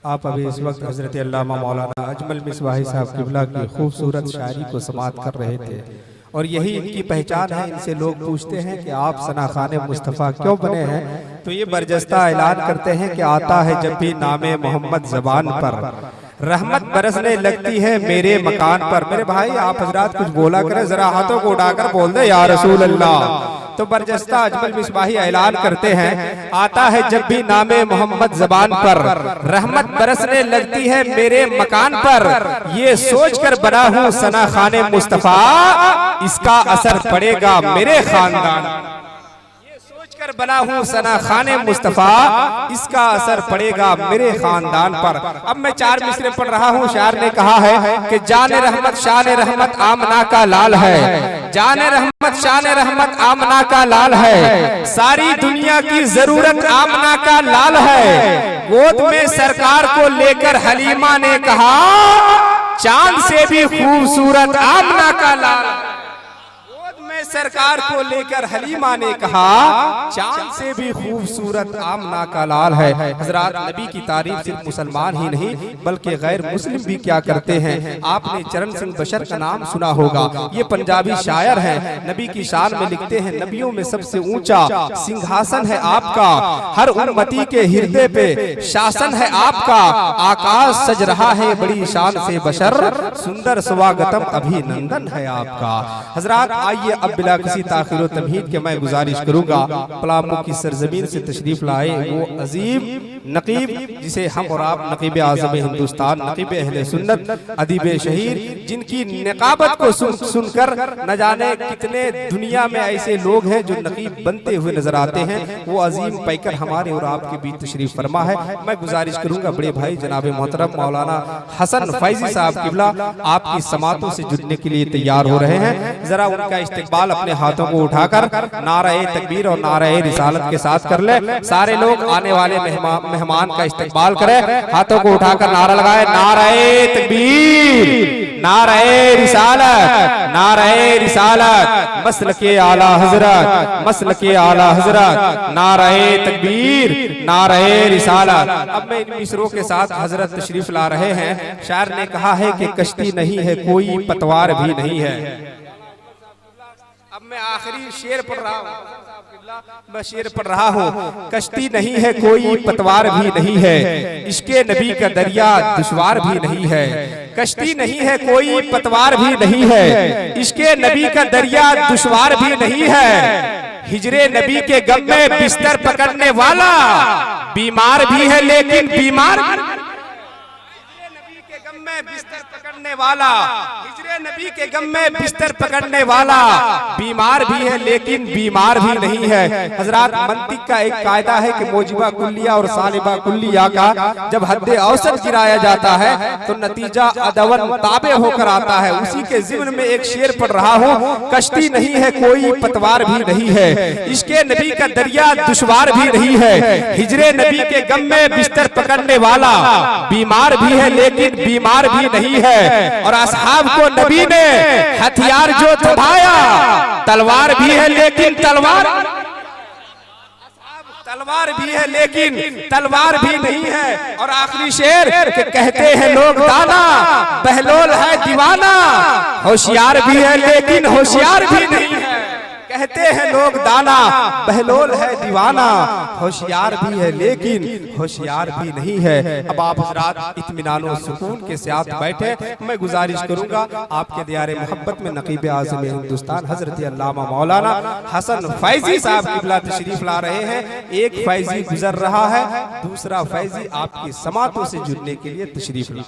आप अभी इस वक्त हज़रत अल्लामा मौलाना अजमल मिसबाही साहब क़िबला की खूबसूरत शायरी को समाअत कर रहे थे और यही इनकी पहचान है। इनसे लोग पूछते हैं कि आप सनाखाने मुस्तफ़ा क्यों बने हैं, तो ये बरजस्ता ऐलान करते हैं कि आता है जब भी नामे मोहम्मद ज़बान पर, रहमत बरसने लगती है मेरे मकान पर। मेरे भाई आप हजरात कुछ बोला करें, जरा हाथों को उठाकर बोल दे या रसूल अल्लाह। तो बरजस्ता अजमल मिसबाही ऐलान करते हैं, आता है जब भी नामे मोहम्मद ज़बान पर, रहमत बरसने लगती है मेरे मकान पर। ये सोचकर बना हूँ सनाखाने मुस्तफ़ा, इसका असर पड़ेगा मेरे खानदान। कर बना हूँ सनाखाने मुस्तफ़ा, इसका असर पड़ेगा मेरे खानदान पर। अब मैं 4 मिसरे पढ़ रहा हूँ। शायर ने कहा है कि जाने रहमत शान रहमत आमना का लाल है, जाने रहमत शान रहमत आमना का लाल है, सारी दुनिया की जरूरत आमना का लाल है। गोद में सरकार को लेकर हलीमा ने कहा, चांद से भी खूबसूरत आमना का लाल। सरकार को लेकर हलीमा ने कहा, चांद से भी खूबसूरत आमना का लाल है। हजरात, नबी की तारीफ सिर्फ मुसलमान ही नहीं बल्कि गैर मुस्लिम भी क्या करते हैं। आपने चरण सिंह बशर का नाम सुना होगा। ये पंजाबी शायर हैं। नबी की शान में लिखते हैं, नबियों में सबसे ऊंचा सिंहासन है आपका, हर उम्मती के हृदय पे शासन है आपका। आकाश सज रहा है बड़ी शान से बशर, सुंदर स्वागतम अभिनंदन है आपका। हजरात, आइए अब बिला किसी ताखिर व तमहीद के मैं गुजारिश करूंगा, पलामू की सरजमीन से तशरीफ लाए वो अजीम नकीब जिसे हम और आप नकीब आज़म हिंदुस्तान, नकीब अहले सुन्नत, अदीब शहीर, जिनकी निकाबत को सुनकर न जाने कितने दुनिया में ऐसे लोग हैं जो नकीब बनते हुए नजर आते हैं। वो अजीम पैकर हमारे और आपके बीच तशरीफ फरमा है। मैं गुजारिश करूंगा बड़े भाई जनाब मोहतरम मौलाना हसन फैजी साहब क़िबला आपकी समातों से जुड़ने के लिए तैयार हो रहे हैं। जरा उनका इस्तिकबाल अपने हाथों को उठाकर नारे तकबीर और नारे रिसालत के साथ कर ले। सारे लोग आने वाले मेहमान का इस्तिकबाल करें, हाथों को उठाकर नारा लगाए, नारे तकबीर, नारे रिसालत, नारे रिसालत, मसल के आला हजरत, मसल के आला हजरत, नारे तकबीर, नारे रिसालत। अब मैं इन मिसरों के साथ हजरत तशरीफ ला रहे हैं। शायर ने कहा है कि कश्ती नहीं है कोई पतवार भी नहीं है। अब मैं आखिरी शेर पढ़ रहा हूँ, मैं शेर पढ़ रहा हूँ। कश्ती नहीं है कोई पतवार भी नहीं है, इसके नबी का दरिया दुश्वार भी नहीं है। कश्ती नहीं है कोई पतवार भी नहीं है, इसके नबी का दरिया दुश्वार भी नहीं है। हिजरे नबी के गम में बिस्तर पकड़ने वाला बीमार भी है लेकिन बीमार, बिस्तर पकड़ने वाला, हिजरे नबी के गम में बिस्तर पकड़ने वाला बीमार भी है लेकिन बीमार भी नहीं है। हजरात, मंतिक का एक कायदा है कि मौजिबा कुल्लिया और सालिबा कुल्लिया का जब हद औसत गिराया जाता है तो नतीजा अदवन ताबे होकर आता है। उसी के ज़िम्न में एक शेर पढ़ रहा हूँ। कश्ती नहीं है कोई पतवार भी नहीं है, इसके नबी का दरिया दुश्वार भी नहीं है। हिजरे नबी के गम में बिस्तर पकड़ने वाला बीमार भी है लेकिन बीमार भी नहीं है। और असहाब को नबी ने हथियार जो थमाया, तलवार भी है लेकिन तलवार, तलवार भी है लेकिन तलवार भी नहीं है। और आखिरी शेर के कहते हैं लोग दाना, बहलोल है दीवाना, होशियार भी है लेकिन होशियार भी नहीं है। कहते हैं लोग दाना, बहलोल है दीवाना, होशियार भी है लेकिन होशियार भी नहीं है। अब आप हजरात इत्मीनान और सुकून के साथ बैठे। मैं गुजारिश करूंगा आपके दियारे मोहब्बत में नकीब आज़म हिंदुस्तान हजरत अल्लामा मौलाना हसन फैजी साहब क़िबला तशरीफ ला रहे हैं। एक फैजी गुजर रहा है, दूसरा फैजी आपकी समातों से जुड़ने के लिए तशरीफ ला।